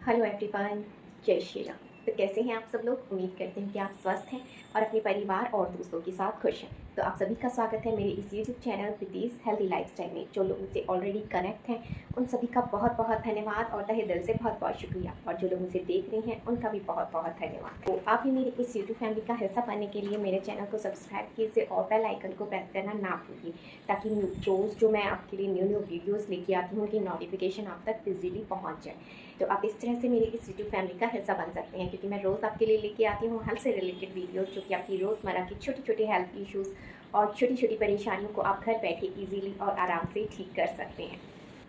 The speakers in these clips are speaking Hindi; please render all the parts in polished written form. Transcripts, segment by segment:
हेलो एवरीवन, जय श्री राम। तो कैसे हैं आप सब लोग? उम्मीद करते हैं कि आप स्वस्थ हैं और अपने परिवार और दोस्तों के साथ खुश हैं। तो आप सभी का स्वागत है मेरे इस यूट्यूब चैनल प्रीतीज़ हेल्दी लाइफस्टाइल में। जो लोग मुझसे ऑलरेडी कनेक्ट हैं उन सभी का बहुत बहुत धन्यवाद और तहे दिल से बहुत बहुत शुक्रिया, और जो लोग मुझे देख रहे हैं उनका भी बहुत बहुत धन्यवाद। तो आप भी मेरे इस यूट्यूब फैमिली का हिस्सा बनने के लिए मेरे चैनल को सब्सक्राइब कीजिए और बेल आइकन को प्रेस करना ना भूलिए, ताकि रोज़ जो मैं आपके लिए न्यू वीडियोज़ लेके आती हूँ उनकी नोटिफिकेशन आप तक ईजीली पहुँच जाए। तो आप इस तरह से मेरे इस यूट्यूब फैमिली का हिस्सा बन सकते हैं, क्योंकि मैं रोज़ आपके लिए लेके आती हूँ हेल्थ से रिलेटेड वीडियोस, जो कि आपकी रोज़मर्रा की छोटी छोटी हेल्थ इश्यूज़ और छोटी छोटी परेशानियों को आप घर बैठे इजीली और आराम से ठीक कर सकते हैं।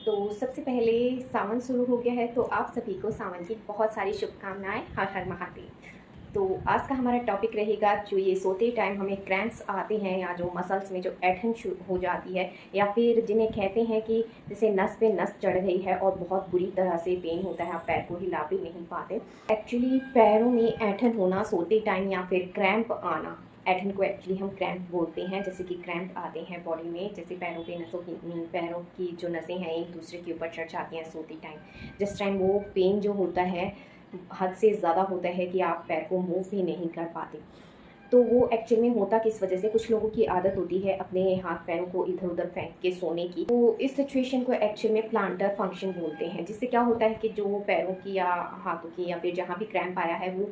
तो सबसे पहले सावन शुरू हो गया है, तो आप सभी को सावन की बहुत सारी शुभकामनाएं। हर हर महादेव। तो आज का हमारा टॉपिक रहेगा, जो ये सोते टाइम हमें क्रैम्प्स आते हैं या जो मसल्स में जो ऐंठन हो जाती है, या फिर जिन्हें कहते हैं कि जैसे नस पे नस चढ़ गई है और बहुत बुरी तरह से पेन होता है, आप पैर को हिला भी नहीं पाते। एक्चुअली पैरों में ऐंठन होना सोते टाइम या फिर क्रैम्प आना, ऐंठन को एक्चुअली हम क्रैम्प बोलते हैं। जैसे कि क्रैम्प आते हैं बॉडी में, जैसे पैरों पे नसों की पैरों की जो नसें हैं एक दूसरे के ऊपर चढ़ जाती हैं सोते टाइम। जिस टाइम वो पेन जो होता है हद से ज़्यादा होता है कि आप पैर को मूव भी नहीं कर पाते। तो वो एक्चुअल में होता किस वजह से, कुछ लोगों की आदत होती है अपने हाथ पैरों को इधर उधर फेंक के सोने की। तो इस सिचुएशन को एक्चुअल में प्लांटर फंक्शन बोलते हैं, जिससे क्या होता है कि जो पैरों की या हाथों की या फिर जहाँ भी क्रैम्प आया है, वो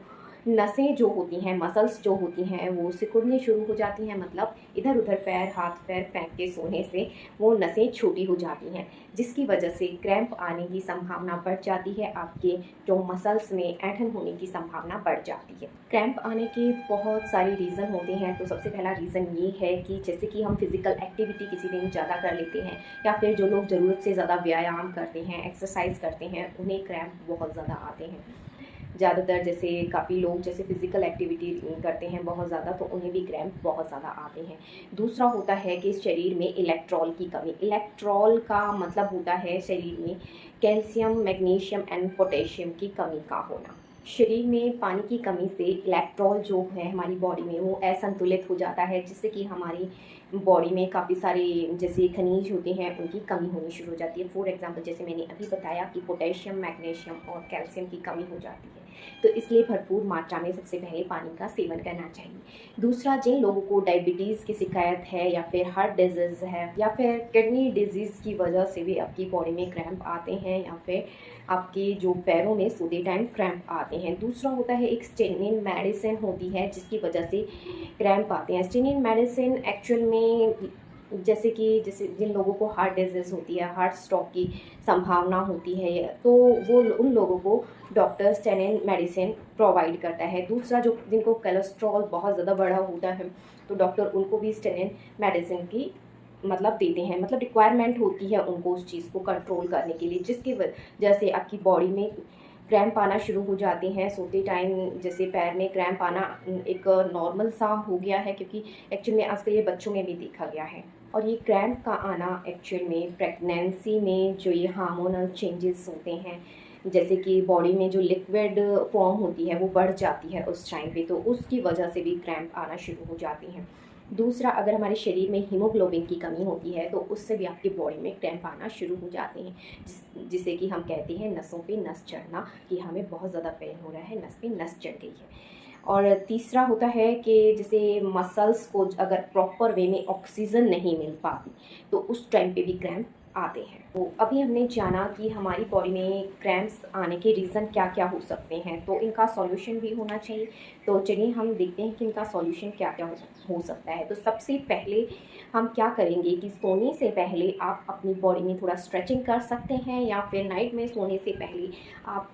नसें जो होती हैं, मसल्स जो होती हैं, वो सिकुड़ने शुरू हो जाती हैं। मतलब इधर उधर हाथ पैर फेंक के सोने से वो नसें छोटी हो जाती हैं, जिसकी वजह से क्रैम्प आने की संभावना बढ़ जाती है। आपके जो मसल्स में ऐंठन होने की संभावना बढ़ जाती है। क्रैम्प आने के बहुत सारे रीज़न होते हैं। तो सबसे पहला रीज़न ये है कि जैसे कि हम फिजिकल एक्टिविटी किसी दिन ज़्यादा कर लेते हैं, या फिर जो लोग ज़रूरत से ज़्यादा व्यायाम करते हैं, एक्सरसाइज करते हैं, उन्हें क्रैम्प बहुत ज़्यादा आते हैं। ज़्यादातर जैसे काफ़ी लोग जैसे फिजिकल एक्टिविटी करते हैं बहुत ज़्यादा, तो उन्हें भी क्रैम्प बहुत ज़्यादा आते हैं। दूसरा होता है कि शरीर में इलेक्ट्रॉल की कमी। इलेक्ट्रॉल का मतलब होता है शरीर में कैल्शियम, मैग्नीशियम एंड पोटेशियम की कमी का होना। शरीर में पानी की कमी से इलेक्ट्रॉल जो है हमारी बॉडी में वो असंतुलित हो जाता है, जिससे कि हमारी बॉडी में काफ़ी सारे जैसे खनिज होते हैं उनकी कमी होनी शुरू हो जाती है। फॉर एग्जांपल जैसे मैंने अभी बताया कि पोटेशियम, मैग्नीशियम और कैल्शियम की कमी हो जाती है। तो इसलिए भरपूर मात्रा में सबसे पहले पानी का सेवन करना चाहिए। दूसरा, जिन लोगों को डायबिटीज़ की शिकायत है, या फिर हार्ट डिजीज़ है, या फिर किडनी डिजीज़ की वजह से भी आपकी बॉडी में क्रैम्प आते हैं, या फिर आपके जो पैरों में सोते टाइम क्रैम्प आते हैं। दूसरा होता है एक स्टेनिन मेडिसिन होती है, जिसकी वजह से क्रैम्प आते हैं। स्टेनिन मेडिसिन एक्चुअल में जैसे जिन लोगों को हार्ट डिजीज़ होती है, हार्ट स्ट्रोक की संभावना होती है, तो वो उन लोगों को डॉक्टर स्टेनिन मेडिसिन प्रोवाइड करता है। दूसरा, जो जिनको कोलेस्ट्रॉल बहुत ज़्यादा बढ़ा होता है, तो डॉक्टर उनको भी स्टेनिन मेडिसिन की मतलब देते हैं, मतलब रिक्वायरमेंट होती है उनको उस चीज़ को कंट्रोल करने के लिए, जिसकी वजह से आपकी बॉडी में क्रैम्प आना शुरू हो जाते हैं सोते टाइम। जैसे पैर में क्रैम्प आना एक नॉर्मल सा हो गया है, क्योंकि एक्चुअल में आजकल ये बच्चों में भी देखा गया है। और ये क्रैम्प का आना एक्चुअल में प्रेगनेंसी में जो ये हार्मोनल चेंजेस होते हैं, जैसे कि बॉडी में जो लिक्विड फॉर्म होती है वो बढ़ जाती है उस टाइम पे, तो उसकी वजह से भी क्रैम्प आना शुरू हो जाती हैं। दूसरा, अगर हमारे शरीर में हीमोग्लोबिन की कमी होती है, तो उससे भी आपकी बॉडी में क्रैम्प आना शुरू हो जाते हैं, जिसे कि हम कहते हैं नसों पे नस चढ़ना, कि हमें बहुत ज़्यादा पेन हो रहा है, नस पे नस चढ़ गई है। और तीसरा होता है कि जैसे मसल्स को अगर प्रॉपर वे में ऑक्सीजन नहीं मिल पाती, तो उस टाइम पे भी क्रैम्प आते हैं। तो अभी हमने जाना कि हमारी बॉडी में क्रैम्प्स आने के रीज़न क्या क्या हो सकते हैं, तो इनका सॉल्यूशन भी होना चाहिए। तो चलिए हम देखते हैं कि इनका सॉल्यूशन क्या क्या हो सकता है। तो सबसे पहले हम क्या करेंगे कि सोने से पहले आप अपनी बॉडी में थोड़ा स्ट्रेचिंग कर सकते हैं, या फिर नाइट में सोने से पहले आप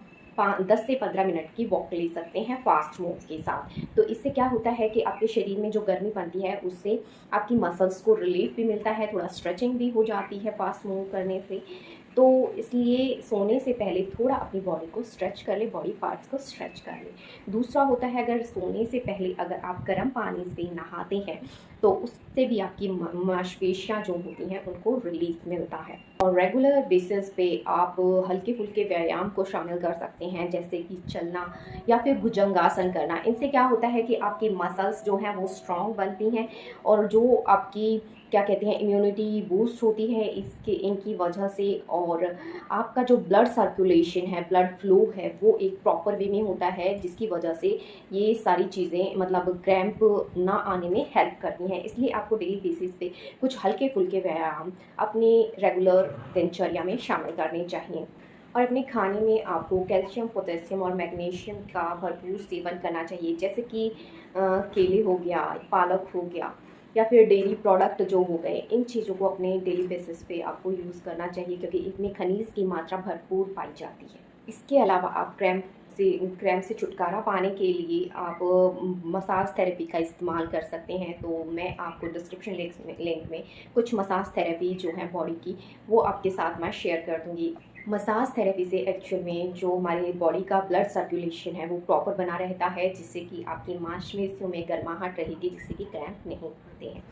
10 से 15 मिनट की वॉक ले सकते हैं फास्ट मूव के साथ। तो इससे क्या होता है कि आपके शरीर में जो गर्मी बनती है उससे आपकी मसल्स को रिलीफ भी मिलता है, थोड़ा स्ट्रेचिंग भी हो जाती है फास्ट मूव करने से। तो इसलिए सोने से पहले थोड़ा अपनी बॉडी को स्ट्रेच कर ले, बॉडी पार्ट्स को स्ट्रेच कर ले। दूसरा होता है, अगर सोने से पहले अगर आप गर्म पानी से नहाते हैं, तो उससे भी आपकी मांसपेशियाँ जो होती हैं उनको रिलीफ मिलता है। और रेगुलर बेसिस पे आप हल्के फुल्के व्यायाम को शामिल कर सकते हैं, जैसे कि चलना या फिर भुजंगासन करना। इनसे क्या होता है कि आपकी मसल्स जो हैं वो स्ट्रॉन्ग बनती हैं, और जो आपकी क्या कहते हैं इम्यूनिटी बूस्ट होती है इसके इनकी वजह से, और आपका जो ब्लड सर्कुलेशन है, ब्लड फ्लो है, वो एक प्रॉपर वे में होता है, जिसकी वजह से ये सारी चीज़ें मतलब क्रैम्प ना आने में हेल्प करती हैं। इसलिए आपको डेली बेसिस पे कुछ हल्के फुल्के व्यायाम अपने रेगुलर दिनचर्या में शामिल करने चाहिए। और अपने खाने में आपको कैल्शियम, पोटेशियम और मैग्नीशियम का भरपूर सेवन करना चाहिए, जैसे कि केले हो गया, पालक हो गया, या फिर डेयरी प्रोडक्ट जो हो गए। इन चीज़ों को अपने डेली बेसिस पे आपको यूज़ करना चाहिए, क्योंकि इनमें खनिज की मात्रा भरपूर पाई जाती है। इसके अलावा आप क्रैम्प से छुटकारा पाने के लिए आप मसाज थेरेपी का इस्तेमाल कर सकते हैं। तो मैं आपको डिस्क्रिप्शन लिंक में कुछ मसाज थेरेपी जो है बॉडी की, वो आपके साथ मैं शेयर कर दूँगी। मसाज थेरेपी से एक्चुअल में जो हमारी बॉडी का ब्लड सर्कुलेशन है वो प्रॉपर बना रहता है, जिससे कि आपकी मांसपेशियों में गर्माहट रहेगी, जिससे कि क्रैम्प नहीं होते हैं।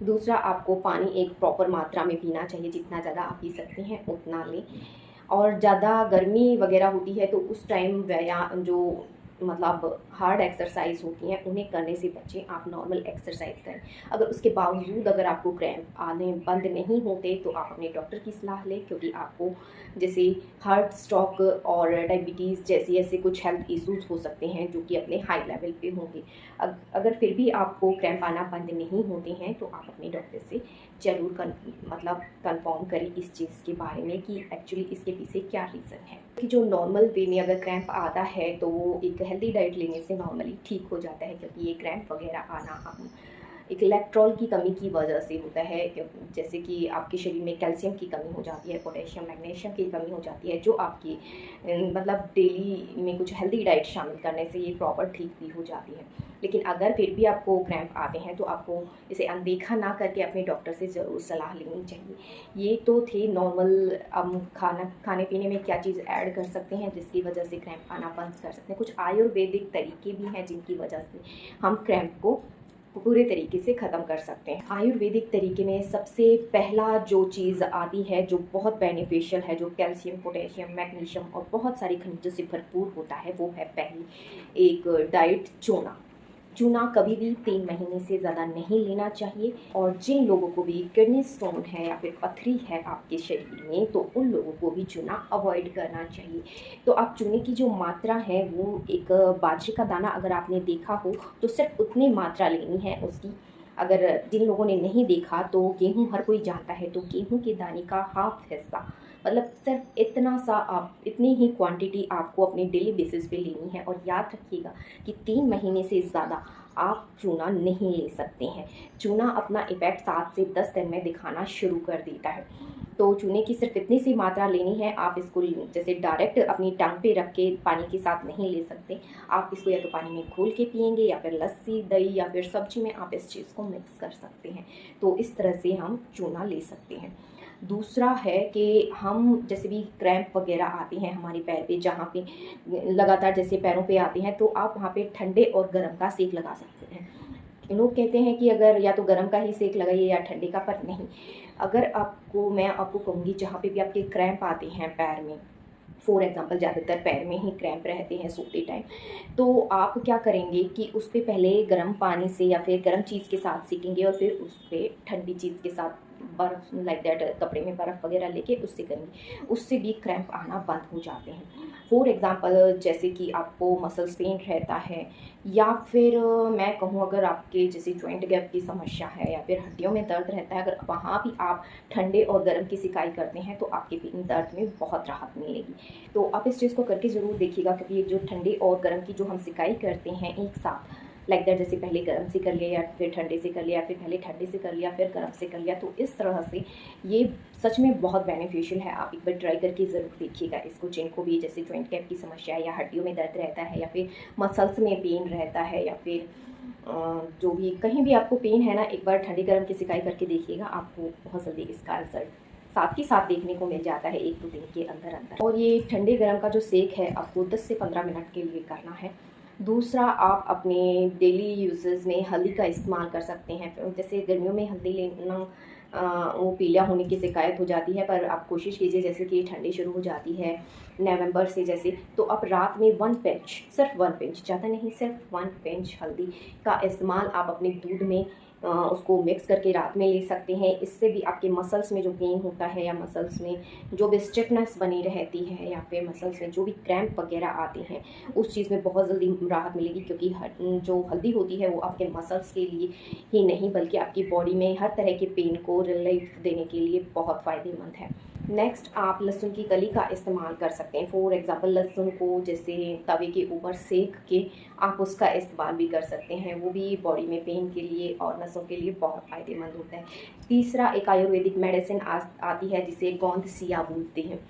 दूसरा, आपको पानी एक प्रॉपर मात्रा में पीना चाहिए, जितना ज़्यादा आप पी सकते हैं उतना लें। और ज़्यादा गर्मी वगैरह होती है तो उस टाइम व्यायाम जो मतलब हार्ड एक्सरसाइज होती हैं उन्हें करने से बचें, आप नॉर्मल एक्सरसाइज करें। अगर उसके बावजूद अगर आपको क्रैम्प आने बंद नहीं होते तो आप अपने डॉक्टर की सलाह लें, क्योंकि आपको जैसे हार्ट स्ट्रोक और डायबिटीज़ जैसे ऐसे कुछ हेल्थ इश्यूज हो सकते हैं जो कि अपने हाई लेवल पे होंगे। अगर फिर भी आपको क्रैम्प आना बंद नहीं होते हैं तो आप अपने डॉक्टर से ज़रूर मतलब कंफर्म करें इस चीज़ के बारे में कि एक्चुअली इसके पीछे क्या रीज़न है। कि जो नॉर्मल वे में अगर क्रैम्प आता है तो वो एक हेल्दी डाइट लेने से नॉर्मली ठीक हो जाता है, क्योंकि ये क्रैम्प वगैरह आना एक इलेक्ट्रॉल की कमी की वजह से होता है। जैसे कि आपके शरीर में कैल्शियम की कमी हो जाती है, पोटेशियम, मैग्नीशियम की कमी हो जाती है, जो आपकी मतलब डेली में कुछ हेल्दी डाइट शामिल करने से ये प्रॉपर ठीक भी हो जाती है। लेकिन अगर फिर भी आपको क्रैम्प आते हैं तो आपको इसे अनदेखा ना करके अपने डॉक्टर से ज़रूर सलाह लेनी चाहिए। ये तो थे नॉर्मल खाने पीने में क्या चीज़ ऐड कर सकते हैं जिसकी वजह से क्रैम्प आना बंद कर सकते हैं। कुछ आयुर्वेदिक तरीके भी हैं जिनकी वजह से हम क्रैम्प को पूरे तरीके से ख़त्म कर सकते हैं। आयुर्वेदिक तरीके में सबसे पहला जो चीज़ आती है जो बहुत बेनिफिशियल है, जो कैल्शियम, पोटेशियम, मैग्नीशियम और बहुत सारी खनिजों से भरपूर होता है, वो है पहली एक डाइट चूना। चूना कभी भी 3 महीने से ज़्यादा नहीं लेना चाहिए। और जिन लोगों को भी किडनी स्टोन है या फिर पथरी है आपके शरीर में, तो उन लोगों को भी चूना अवॉइड करना चाहिए। तो आप चूने की जो मात्रा है वो एक बाजरे का दाना अगर आपने देखा हो तो सिर्फ उतनी मात्रा लेनी है उसकी। अगर जिन लोगों ने नहीं देखा तो गेहूँ हर कोई जानता है, तो गेहूँ के दाने का हाफ हिस्सा, मतलब सिर्फ इतना सा, आप इतनी ही क्वांटिटी आपको अपने डेली बेसिस पे लेनी है। और याद रखिएगा कि 3 महीने से ज़्यादा आप चूना नहीं ले सकते हैं। चूना अपना इफ़ेक्ट 7 से 10 दिन में दिखाना शुरू कर देता है। तो चूने की सिर्फ इतनी सी मात्रा लेनी है। आप इसको जैसे डायरेक्ट अपनी टंग पे रख के पानी के साथ नहीं ले सकते। आप इसको या तो पानी में घोल के पिएंगे या फिर लस्सी, दही या फिर सब्जी में आप इस चीज़ को मिक्स कर सकते हैं। तो इस तरह से हम चूना ले सकते हैं। दूसरा है कि हम जैसे भी क्रैम्प वगैरह आती हैं हमारे पैर पे, जहाँ पे लगातार जैसे पैरों पे आते हैं, तो आप वहाँ पे ठंडे और गर्म का सेक लगा सकते हैं। लोग कहते हैं कि अगर या तो गर्म का ही सेक लगाइए या ठंडे का, पर नहीं। अगर मैं आपको कहूँगी जहाँ पे भी आपके क्रैम्प आते हैं पैर में, फॉर एग्ज़ाम्पल ज़्यादातर पैर में ही क्रैम्प रहते हैं सोते टाइम, तो आप क्या करेंगे कि उस पे पहले गर्म पानी से या फिर गर्म चीज़ के साथ सेकेंगे और फिर उस पर ठंडी चीज़ के साथ बर्फ़ लाइक दैट कपड़े में बर्फ़ वगैरह लेके उससे करेंगे, उससे भी क्रैम्प आना बंद हो जाते हैं। फॉर एग्ज़ाम्पल जैसे कि आपको मसल्स पेन रहता है, या फिर मैं कहूँ अगर आपके जैसे जॉइंट गैप की समस्या है या फिर हड्डियों में दर्द रहता है, अगर वहाँ भी आप ठंडे और गर्म की सिकाई करते हैं तो आपके दर्द में बहुत राहत मिलेगी। तो आप इस चीज़ को करके ज़रूर देखिएगा, क्योंकि ये जो ठंडे और गर्म की जो हम सिकाई करते हैं एक साथ, लाइक दैट जैसे पहले गर्म से कर लिया या फिर ठंडे से कर लिया, फिर पहले ठंडे से कर लिया फिर गर्म से कर लिया, तो इस तरह से ये सच में बहुत बेनिफिशियल है। आप एक बार ट्राई करके ज़रूर देखिएगा इसको। जिनको भी जैसे जॉइंट गैप की समस्या है या हड्डियों में दर्द रहता है या फिर मसल्स में पेन रहता है या फिर जो भी कहीं भी आपको पेन है ना, एक बार ठंडी गर्म की सिकाई करके देखिएगा, आपको बहुत जल्दी इसका रिजल्ट साथ ही साथ देखने को मिल जाता है 1-2 दिन के अंदर अंदर। और ये ठंडे गर्म का जो सेक है आपको 10 से 15 मिनट के लिए करना है। दूसरा, आप अपने डेली यूजेस में हल्दी का इस्तेमाल कर सकते हैं। जैसे गर्मियों में हल्दी लेना वो पीला होने की शिकायत हो जाती है, पर आप कोशिश कीजिए जैसे कि ठंडी शुरू हो जाती है नवंबर से जैसे, तो आप रात में 1 पिंच, सिर्फ 1 पिंच, ज़्यादा नहीं, सिर्फ 1 पिंच हल्दी का इस्तेमाल आप अपने दूध में उसको मिक्स करके रात में ले सकते हैं। इससे भी आपके मसल्स में जो पेन होता है या मसल्स में जो भी स्टिफनेस बनी रहती है या फिर मसल्स में जो भी क्रैम्प वगैरह आते हैं उस चीज़ में बहुत जल्दी राहत मिलेगी, क्योंकि जो हल्दी होती है वो आपके मसल्स के लिए ही नहीं बल्कि आपकी बॉडी में हर तरह के पेन को रिलीफ देने के लिए बहुत फ़ायदेमंद है। नेक्स्ट, आप लहसुन की कली का इस्तेमाल कर सकते हैं। फॉर एग्ज़ाम्पल, लहसुन को जैसे तवे के ऊपर सेक के आप उसका इस्तेमाल भी कर सकते हैं, वो भी बॉडी में पेन के लिए और नसों के लिए बहुत फ़ायदेमंद होता है। तीसरा, एक आयुर्वेदिक मेडिसिन आती है जिसे गोंदसिया बोलते हैं।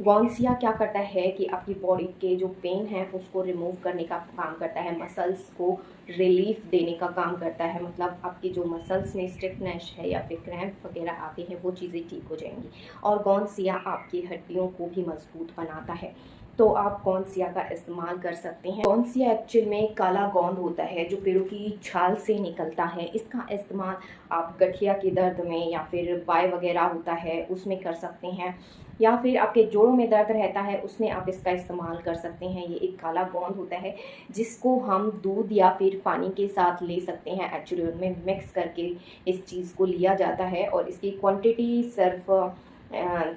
गौनसिया क्या करता है कि आपकी बॉडी के जो पेन है उसको रिमूव करने का काम करता है, मसल्स को रिलीफ देने का काम करता है। मतलब आपकी जो मसल्स में स्टिफनेस है या फिर क्रैम्प वगैरह आते हैं वो चीज़ें ठीक हो जाएंगी। और गौनसिया आपकी हड्डियों को भी मजबूत बनाता है, तो आप गौनसिया का इस्तेमाल कर सकते हैं। गौनसिया एक्चुअल में काला गोंद होता है जो पेड़ों की छाल से निकलता है। इसका इस्तेमाल आप गठिया के दर्द में या फिर बाय वगैरह होता है उसमें कर सकते हैं, या फिर आपके जोड़ों में दर्द रहता है उसमें आप इसका इस्तेमाल कर सकते हैं। ये एक काला गोंद होता है जिसको हम दूध या फिर पानी के साथ ले सकते हैं। एक्चुअली उनमें मिक्स करके इस चीज़ को लिया जाता है और इसकी क्वांटिटी सिर्फ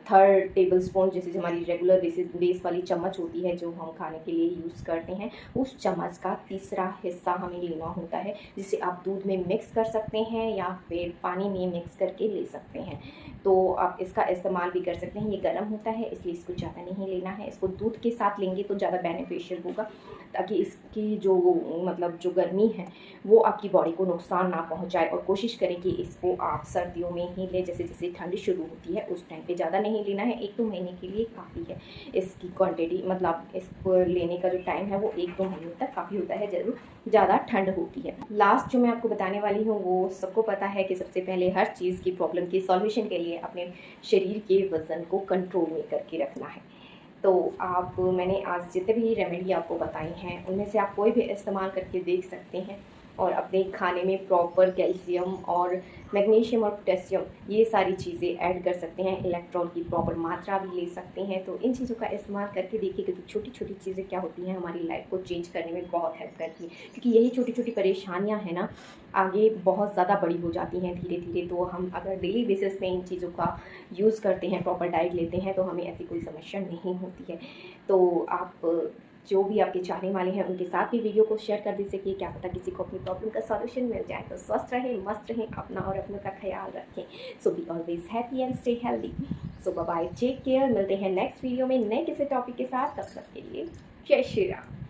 3 टेबल स्पून, जैसे हमारी रेगुलर बेस वाली चम्मच होती है जो हम खाने के लिए यूज़ करते हैं, उस चम्मच का तीसरा हिस्सा हमें लेना होता है, जिसे आप दूध में मिक्स कर सकते हैं या फिर पानी में मिक्स करके ले सकते हैं। तो आप इसका इस्तेमाल भी कर सकते हैं। ये गर्म होता है इसलिए इसको ज़्यादा नहीं लेना है, इसको दूध के साथ लेंगे तो ज़्यादा बेनिफिशियल होगा, ताकि इसकी जो मतलब जो गर्मी है वो आपकी बॉडी को नुकसान ना पहुंचाए। और कोशिश करें कि इसको आप सर्दियों में ही लें, जैसे जैसे ठंड शुरू होती है उस टाइम पे ज़्यादा नहीं लेना है, 1-2 महीने के लिए काफ़ी है इसकी क्वांटिटी। मतलब इसको लेने का जो टाइम है वो 1-2 महीने तक काफ़ी होता है, ज़रूर ज़्यादा ठंड होती है। लास्ट जो मैं आपको बताने वाली हूँ वो सबको पता है कि सबसे पहले हर चीज़ की प्रॉब्लम की सॉल्यूशन के लिए अपने शरीर के वज़न को कंट्रोल में करके रखना है। तो मैंने आज जितने भी रेमेडी आपको बताई हैं उनमें से आप कोई भी इस्तेमाल करके देख सकते हैं और अपने खाने में प्रॉपर कैल्शियम और मैग्नीशियम और पोटेशियम ये सारी चीज़ें ऐड कर सकते हैं। इलेक्ट्रॉल की प्रॉपर मात्रा भी ले सकते हैं। तो इन चीज़ों का इस्तेमाल करके देखिए, क्योंकि छोटी छोटी चीज़ें क्या होती हैं हमारी लाइफ को चेंज करने में बहुत हेल्प करती हैं, क्योंकि यही छोटी छोटी परेशानियां हैं ना आगे बहुत ज़्यादा बड़ी हो जाती हैं धीरे धीरे। तो हम अगर डेली बेसिस पे इन चीज़ों का यूज़ करते हैं, प्रॉपर डाइट लेते हैं, तो हमें ऐसी कोई समस्या नहीं होती है। तो आप जो भी आपके चाहने वाले हैं उनके साथ भी वीडियो को शेयर कर दीजिए कि क्या पता किसी को अपनी प्रॉब्लम का सॉल्यूशन मिल जाए। तो स्वस्थ रहें, मस्त रहें, अपना और अपनों का ख्याल रखें। So be always happy and stay healthy. So bye bye, take care. मिलते हैं नेक्स्ट वीडियो में नए किसी टॉपिक के साथ। तब तक के लिए जय श्री राम।